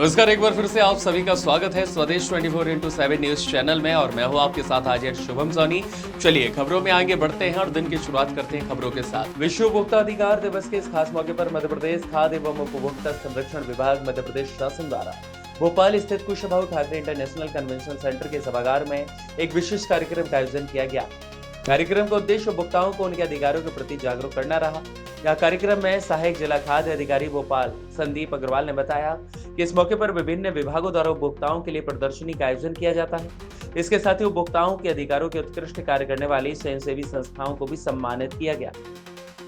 नमस्कार, एक बार फिर से आप सभी का स्वागत है स्वदेश 24x7 न्यूज चैनल में और मैं हूं आपके साथ आज शुभम सोनी। चलिए खबरों में आगे बढ़ते हैं और दिन की शुरुआत करते हैं खबरों के साथ। विश्व उपभोक्ता अधिकार दिवस के इस खास मौके पर मध्य प्रदेश खाद्य एवं उपभोक्ता संरक्षण विभाग मध्य प्रदेश शासन द्वारा भोपाल स्थित Kushabhau Thackeray international convention centre के सभागार में एक विशेष कार्यक्रम का आयोजन किया गया। कार्यक्रम का उद्देश्य उपभोक्ताओं को उनके अधिकारों के प्रति जागरूक करना रहा। यह कार्यक्रम में सहायक जिला खाद्य अधिकारी भोपाल संदीप अग्रवाल ने बताया कि इस मौके पर विभिन्न विभागों द्वारा उपभोक्ताओं के लिए प्रदर्शनी का आयोजन किया जाता है। इसके साथ ही उपभोक्ताओं के अधिकारों के उत्कृष्ट कार्य करने वाली स्वयंसेवी संस्थाओं को भी सम्मानित किया गया।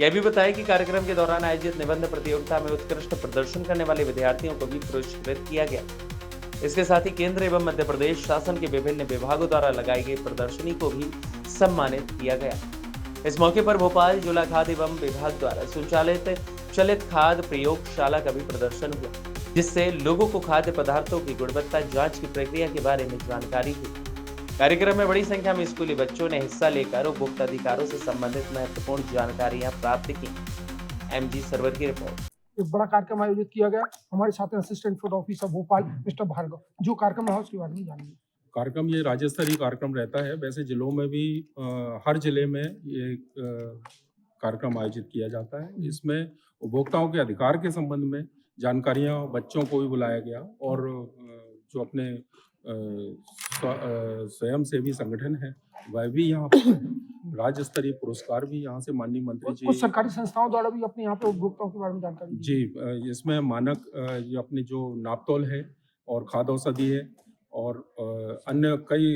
यह भी बताया कि कार्यक्रम के दौरान आयोजित निबंध प्रतियोगिता में उत्कृष्ट प्रदर्शन करने वाले विद्यार्थियों को भी पुरस्कृत किया गया। इसके साथ ही केंद्र एवं मध्य प्रदेश शासन के विभिन्न विभागों द्वारा लगाई गई प्रदर्शनी को भी सम्मानित किया गया। इस मौके पर भोपाल जिला खाद्य एवं विभाग द्वारा संचालित चलित खाद्य प्रयोगशाला का भी प्रदर्शन हुआ, जिससे लोगों को खाद्य पदार्थों की गुणवत्ता जांच की प्रक्रिया के बारे में जानकारी हुई। कार्यक्रम में बड़ी संख्या में स्कूली बच्चों ने हिस्सा लेकर उपभोक्ता अधिकारों से संबंधित महत्वपूर्ण जानकारियां प्राप्त की। MG सर्वर की रिपोर्ट। एक बड़ा कार्यक्रम आयोजित किया गया। हमारे साथ assistant food officer Bhopal mister Bhargav, जो कार्यक्रम है उसके बारे में जानेंगे। कार्यक्रम ये राज्य स्तरीय कार्यक्रम रहता है। वैसे जिलों में भी हर जिले में ये कार्यक्रम आयोजित किया जाता है। इसमें उपभोक्ताओं के अधिकार के संबंध में जानकारियां बच्चों को भी बुलाया गया और जो अपने स्वयंसेवी संगठन है वह भी यहाँ राज्य स्तरीय पुरस्कार भी यहाँ से माननीय मंत्री जी, कुछ सरकारी संस्थाओं द्वारा भी अपने यहाँ पे उपभोक्ताओं के बारे में जानकारी जी, इसमें मानक ये अपने जो नापतोल है और खाद्य औषधि है और अन्य कई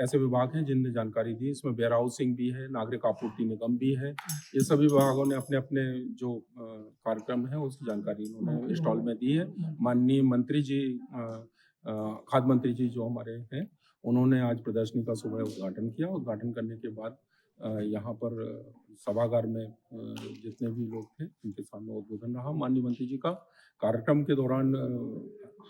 ऐसे विभाग हैं जिनने जानकारी दी। इसमें वेयर हाउसिंग भी है, नागरिक आपूर्ति निगम भी है। ये सभी विभागों ने अपने अपने जो कार्यक्रम है उसकी जानकारी इन्होंने स्टॉल में दी है। माननीय मंत्री जी, खाद्य मंत्री जी जो हमारे हैं, उन्होंने आज प्रदर्शनी का सुबह उद्घाटन किया। उद्घाटन करने के बाद यहाँ पर सभागार में जितने भी लोग थे उनके सामने उद्बोधन रहा माननीय मंत्री जी का। कार्यक्रम के दौरान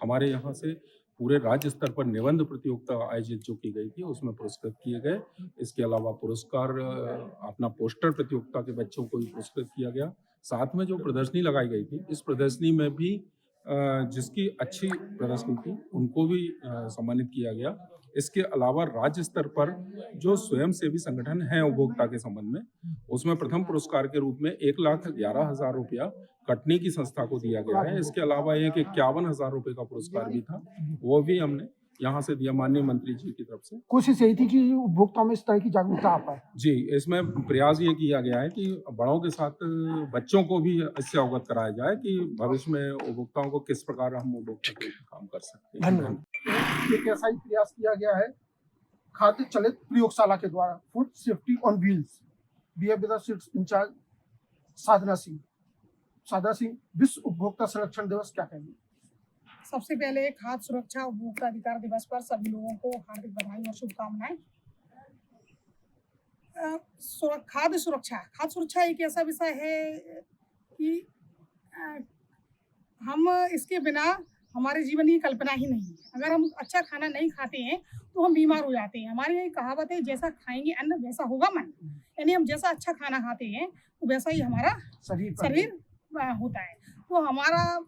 हमारे यहाँ से पूरे राज्य स्तर पर निबंध प्रतियोगिता आयोजित जो की गई थी उसमें पुरस्कृत किए गए। इसके अलावा पुरस्कार अपना पोस्टर प्रतियोगिता के बच्चों को भी पुरस्कृत किया गया। साथ में जो प्रदर्शनी लगाई गई थी, इस प्रदर्शनी में भी जिसकी अच्छी प्रदर्शनी थी उनको भी सम्मानित किया गया। इसके अलावा राज्य स्तर पर जो स्वयंसेवी संगठन है उपभोक्ता के संबंध में, उसमें प्रथम पुरस्कार के रूप में 1,11,000 रुपया कटनी की संस्था को दिया गया है। इसके अलावा एक 51,000 रुपये का पुरस्कार भी था, वो भी हमने यहाँ से दिया माननीय मंत्री जी की तरफ से। कोशिश यही थी कि उपभोक्ताओं में इस तरह की जागरूकता आ पाए। जी, इसमें प्रयास ये किया गया है कि बड़ों के साथ बच्चों को भी इससे अवगत कराया जाए कि भविष्य में उपभोक्ताओं को किस प्रकार हम उपभोक्ता के काम कर सकते हैं। धन्यवाद। एक ऐसा ही प्रयास किया गया है खाद्य चलित प्रयोगशाला के द्वारा, food safety on wheels. Incharge Sadhana Singh. Sadhana Singh, विश्व उपभोक्ता संरक्षण दिवस क्या कहेंगे? सबसे पहले खाद्य सुरक्षा उपभोक्ता अधिकार दिवस पर सभी लोगों को हार्दिक बधाई और शुभकामनाएं। खाद्य सुरक्षा एक ऐसा विषय है कि हम इसके बिना हमारे जीवन की कल्पना ही नहीं है। अगर हम अच्छा खाना नहीं खाते हैं तो हम बीमार हो जाते हैं। हमारी यही कहावत है, जैसा खाएंगे अन्न वैसा होगा मन। यानी हम जैसा अच्छा खाना खाते हैं तो वैसा ही हमारा शरीर होता है। तो हमारा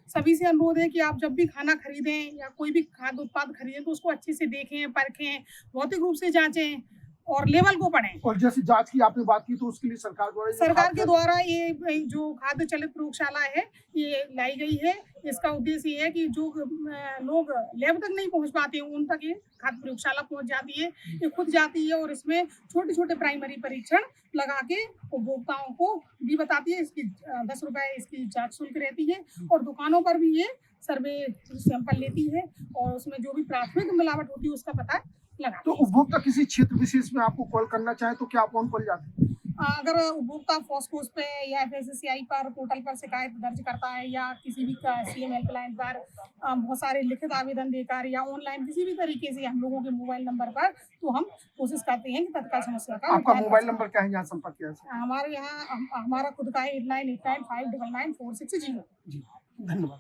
सभी से अनुरोध है कि आप जब भी खाना खरीदें या कोई भी खाद्य उत्पाद खरीदें तो उसको अच्छे से देखें, परखें, भौतिक रूप से जांचें और लेवल को पढ़ें। और जैसे जांच की आपने बात की तो उसके लिए सरकार के द्वारा ये जो खाद्य चलित प्रयोगशाला है ये लाई गई है। इसका उद्देश्य ये है कि जो लोग लैब तक नहीं पहुंच पाते हैं उन तक ये खाद्य प्रयोगशाला पहुंच जाती है। ये खुद जाती है और इसमें छोटे छोटे प्राइमरी परीक्षण लगा के उपभोक्ताओं को भी बताती है। इसकी 10 रुपए इसकी जांच शुल्क रहती है और दुकानों पर भी ये सर्वे सैंपल लेती है और उसमें जो भी प्राथमिक मिलावट होती है उसका पता लगा। तो उपभोक्ता किसी क्षेत्र विशेष में आपको कॉल करना चाहे तो क्या आप कौन कॉल जाते हैं? अगर उपभोक्ता फॉस्कोस पे या FSSAI पर पोर्टल पर शिकायत दर्ज करता है या किसी भी CM हेल्पलाइन पर बहुत सारे लिखित आवेदन देकर या ऑनलाइन किसी भी तरीके से हम लोगों के मोबाइल नंबर पर, तो हम कोशिश करते हैं कि तत्काल समस्या का। आपका मोबाइल नंबर क्या है यहाँ संपर्क किया? हमारे यहाँ हमारा खुद का है 8989599460। जी, धन्यवाद।